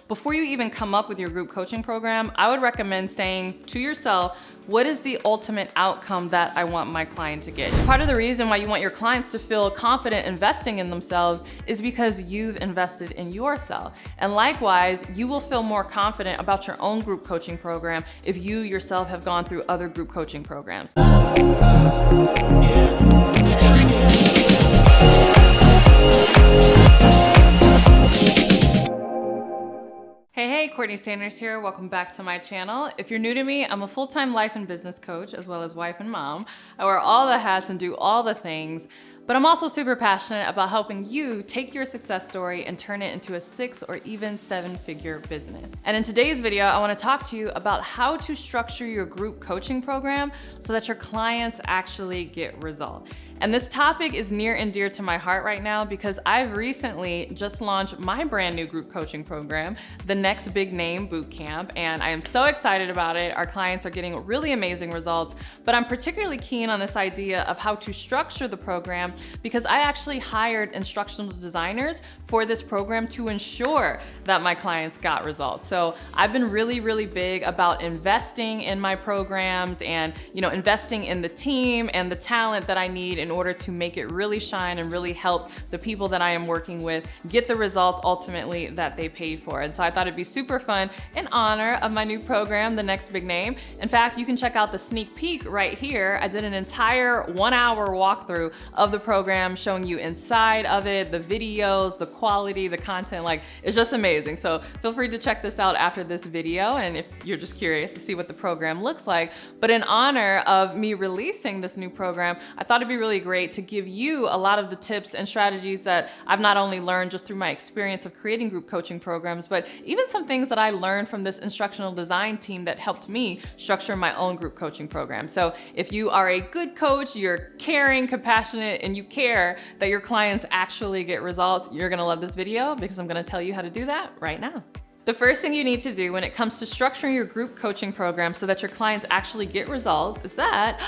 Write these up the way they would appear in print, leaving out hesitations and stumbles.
before you even come up with your group coaching program, I would recommend saying to yourself, what is the ultimate outcome that I want my client to get? Part of the reason why you want your clients to feel confident investing in themselves is because you've invested in yourself. And likewise, you will feel more confident about your own group coaching program if you yourself have gone through other group coaching programs. Hey, CourtneyLSanders here. Welcome back to my channel. If you're new to me, I'm a full-time life and business coach as well as wife and mom. I wear all the hats and do all the things, but I'm also super passionate about helping you take your success story and turn it into a 6 or even 7-figure business. And in today's video, I want to talk to you about how to structure your group coaching program so that your clients actually get results. And this topic is near and dear to my heart right now because I've recently just launched my brand new group coaching program, the Next Big Name Bootcamp, and I am so excited about it. Our clients are getting really amazing results, but I'm particularly keen on this idea of how to structure the program because I actually hired instructional designers for this program to ensure that my clients got results. So I've been really big about investing in my programs and investing in the team and the talent that I need in order to make it really shine and really help the people that I am working with get the results ultimately that they paid for. And so I thought it'd be super fun in honor of my new program, The Next Big Name. In fact, you can check out the sneak peek right here. I did an entire 1-hour walkthrough of the program showing you inside of it, the videos, the quality, the content, like it's just amazing. So feel free to check this out after this video and if you're just curious to see what the program looks like. But in honor of me releasing this new program, I thought it'd be really great to give you a lot of the tips and strategies that I've not only learned just through my experience of creating group coaching programs, but even some things that I learned from this instructional design team that helped me structure my own group coaching program. So if you are a good coach, you're caring, compassionate, and you care that your clients actually get results, you're gonna love this video because I'm gonna tell you how to do that right now. The first thing you need to do when it comes to structuring your group coaching program so that your clients actually get results is that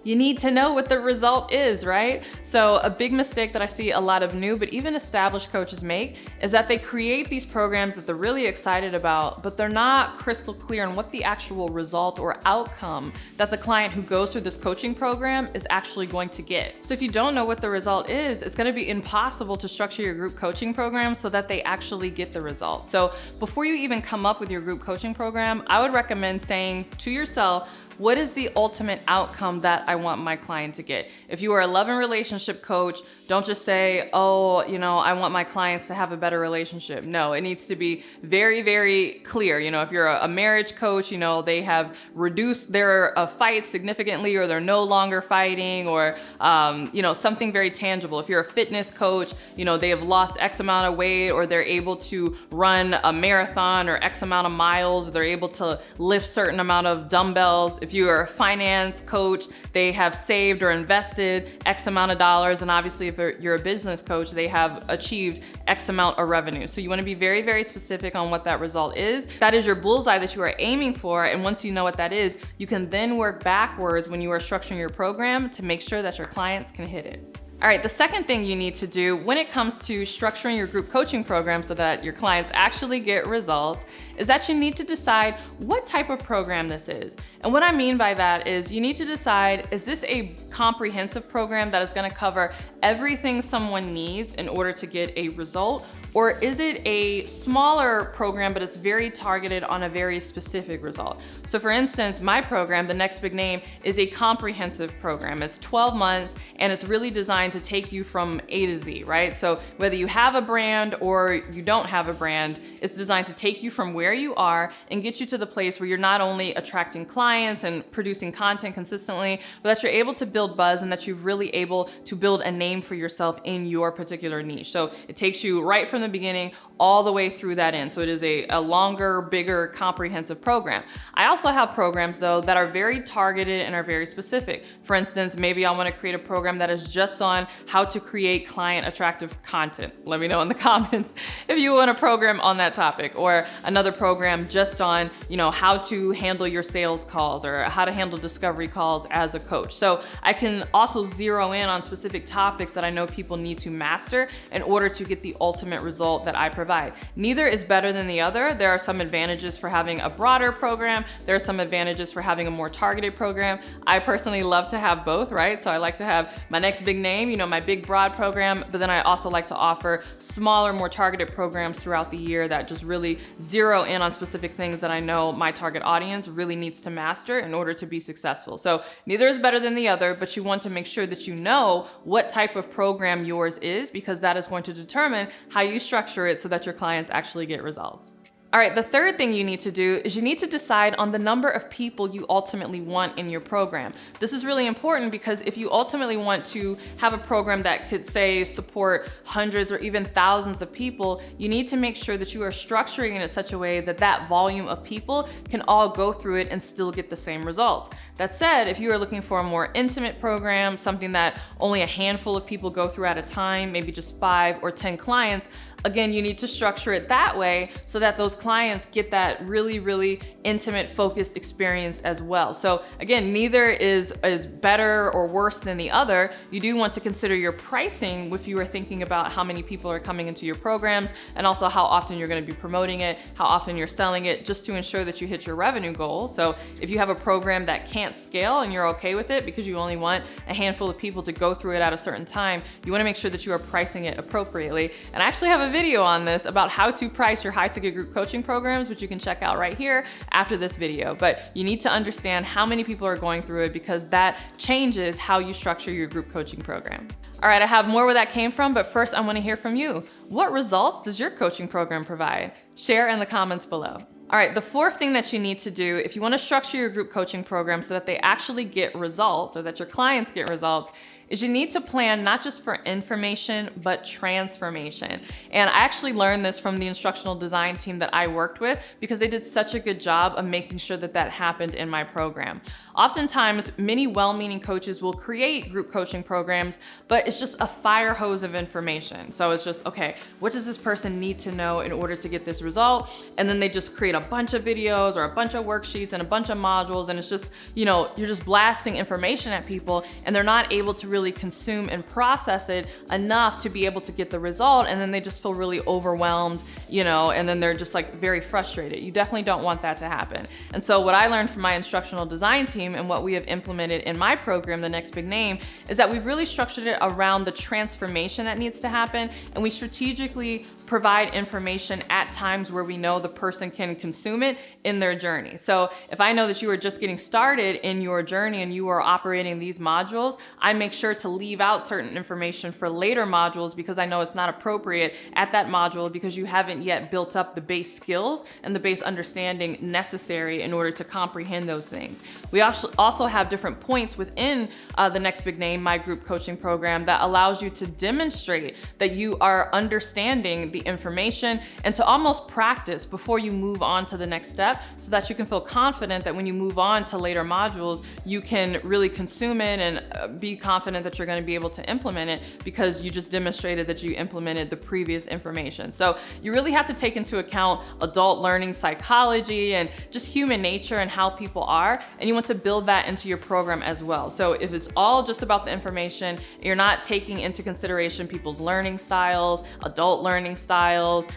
you need to know what the result is, right? So a big mistake that I see a lot of new but even established coaches make is that they create these programs that they're really excited about, but they're not crystal clear on what the actual result or outcome that the client who goes through this coaching program is actually going to get. So if you don't know what the result is, it's gonna be impossible to structure your group coaching program so that they actually get the result. So before you even come up with your group coaching program, I would recommend saying to yourself, what is the ultimate outcome that I want my client to get? If you are a love and relationship coach, don't just say, oh, I want my clients to have a better relationship. No, it needs to be very clear. If you're a marriage coach, they have reduced their fights significantly or they're no longer fighting or, something very tangible. If you're a fitness coach, they have lost X amount of weight or they're able to run a marathon or X amount of miles or they're able to lift certain amount of dumbbells. If you are a finance coach, they have saved or invested X amount of dollars. And obviously, if you're a business coach, they have achieved X amount of revenue. So you want to be very specific on what that result is. That is your bullseye that you are aiming for. And once you know what that is, you can then work backwards when you are structuring your program to make sure that your clients can hit it. All right, the second thing you need to do when it comes to structuring your group coaching program so that your clients actually get results is that you need to decide what type of program this is. And what I mean by that is you need to decide, is this a comprehensive program that is gonna cover everything someone needs in order to get a result? Or is it a smaller program, but it's very targeted on a very specific result? So for instance, my program, The Next Big Name, is a comprehensive program. It's 12 months and it's really designed to take you from A to Z, right? So whether you have a brand or you don't have a brand, it's designed to take you from where you are and get you to the place where you're not only attracting clients and producing content consistently, but that you're able to build buzz and that you're really able to build a name for yourself in your particular niche. So it takes you right from the beginning all the way through that end. So it is a longer, bigger, comprehensive program. I also have programs though that are very targeted and are very specific. For instance, maybe I want to create a program that is just on how to create client attractive content. Let me know in the comments if you want a program on that topic, or another program just on, how to handle your sales calls or how to handle discovery calls as a coach. So I can also zero in on specific topics that I know people need to master in order to get the ultimate result that I provide. Neither is better than the other. There are some advantages for having a broader program. There are some advantages for having a more targeted program. I personally love to have both, right? So I like to have my next big name, my big broad program, but then I also like to offer smaller, more targeted programs throughout the year that just really zero in on specific things that I know my target audience really needs to master in order to be successful. So neither is better than the other, but you want to make sure that you know what type of program yours is, because that is going to determine how you structure it so that your clients actually get results. All right, the third thing you need to do is you need to decide on the number of people you ultimately want in your program. This is really important because if you ultimately want to have a program that could, say, support hundreds or even thousands of people, you need to make sure that you are structuring it in such a way that that volume of people can all go through it and still get the same results. That said, if you are looking for a more intimate program, something that only a handful of people go through at a time, maybe just 5 or 10 clients, again, you need to structure it that way so that those clients get that really, really intimate, focused experience as well. So again, neither is better or worse than the other. You do want to consider your pricing if you are thinking about how many people are coming into your programs, and also how often you're going to be promoting it, how often you're selling it, just to ensure that you hit your revenue goal. So if you have a program that can't scale and you're okay with it because you only want a handful of people to go through it at a certain time, you want to make sure that you are pricing it appropriately. And I actually have a video on this about how to price your high-ticket group coaching programs, which you can check out right here after this video. But you need to understand how many people are going through it, because that changes how you structure your group coaching program. All right, I have more where that came from, but first I want to hear from you. What results does your coaching program provide? Share in the comments below. All right, the fourth thing that you need to do if you want to structure your group coaching program so that they actually get results, or that your clients get results, is you need to plan not just for information, but transformation. And I actually learned this from the instructional design team that I worked with, because they did such a good job of making sure that that happened in my program. Oftentimes, many well-meaning coaches will create group coaching programs, but it's just a fire hose of information. So it's just, okay, what does this person need to know in order to get this result? And then they just create a bunch of videos or a bunch of worksheets and a bunch of modules, and it's just, you're just blasting information at people, and they're not able to really consume and process it enough to be able to get the result, and then they just feel really overwhelmed, and then they're just like very frustrated. You definitely don't want that to happen. And so what I learned from my instructional design team and what we have implemented in my program, The Next Big Name, is that we've really structured it around the transformation that needs to happen, and we strategically provide information at times where we know the person can consume it in their journey. So if I know that you are just getting started in your journey and you are operating these modules, I make sure to leave out certain information for later modules, because I know it's not appropriate at that module because you haven't yet built up the base skills and the base understanding necessary in order to comprehend those things. We also have different points within The Next Big Name, my group coaching program, that allows you to demonstrate that you are understanding the information and to almost practice before you move on to the next step, so that you can feel confident that when you move on to later modules, you can really consume it and be confident that you're going to be able to implement it, because you just demonstrated that you implemented the previous information. So you really have to take into account adult learning psychology and just human nature and how people are, and you want to build that into your program as well. So if it's all just about the information, you're not taking into consideration people's learning styles, adult learning styles,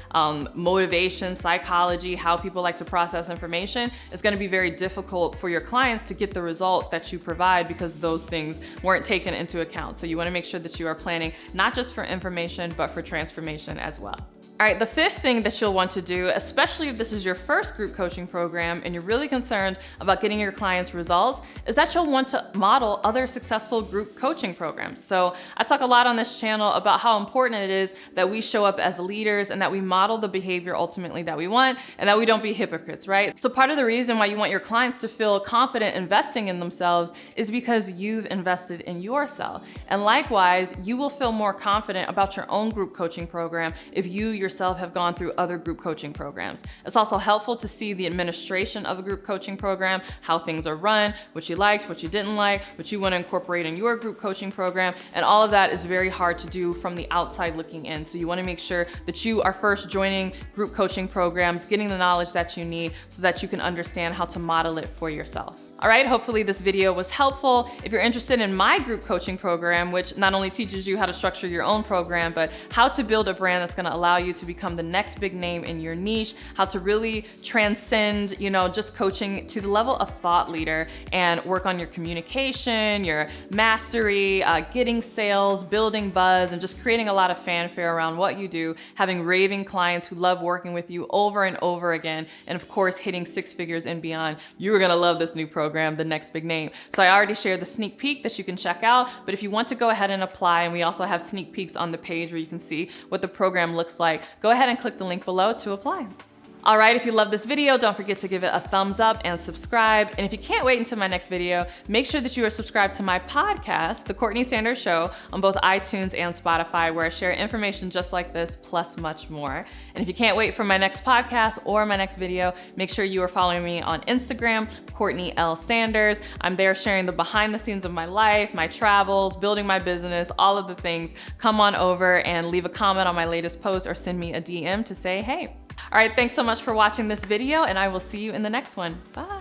motivation, psychology, how people like to process information, it's going to be very difficult for your clients to get the result that you provide, because those things weren't taken into account. So you want to make sure that you are planning not just for information, but for transformation as well. All right, the fifth thing that you'll want to do, especially if this is your first group coaching program and you're really concerned about getting your clients results, is that you'll want to model other successful group coaching programs. So I talk a lot on this channel about how important it is that we show up as leaders and that we model the behavior ultimately that we want, and that we don't be hypocrites, right? So part of the reason why you want your clients to feel confident investing in themselves is because you've invested in yourself. And likewise, you will feel more confident about your own group coaching program if you yourself have gone through other group coaching programs. It's also helpful to see the administration of a group coaching program, how things are run, what you liked, what you didn't like, what you want to incorporate in your group coaching program, and all of that is very hard to do from the outside looking in. So you want to make sure that you are first joining group coaching programs, getting the knowledge that you need so that you can understand how to model it for yourself. All right, hopefully this video was helpful. If you're interested in my group coaching program, which not only teaches you how to structure your own program, but how to build a brand that's gonna allow you to become the next big name in your niche, how to really transcend, just coaching to the level of thought leader and work on your communication, your mastery, getting sales, building buzz, and just creating a lot of fanfare around what you do, having raving clients who love working with you over and over again, and of course, hitting 6 figures and beyond. You're gonna love this new program, The Next Big Name. So I already shared the sneak peek that you can check out, but if you want to go ahead and apply, and we also have sneak peeks on the page where you can see what the program looks like, go ahead and click the link below to apply. All right, if you love this video, don't forget to give it a thumbs up and subscribe. And if you can't wait until my next video, make sure that you are subscribed to my podcast, The Courtney Sanders Show, on both iTunes and Spotify, where I share information just like this, plus much more. And if you can't wait for my next podcast or my next video, make sure you are following me on Instagram, CourtneyLSanders. I'm there sharing the behind the scenes of my life, my travels, building my business, all of the things. Come on over and leave a comment on my latest post or send me a DM to say, hey. All right, thanks so much for watching this video, and I will see you in the next one. Bye.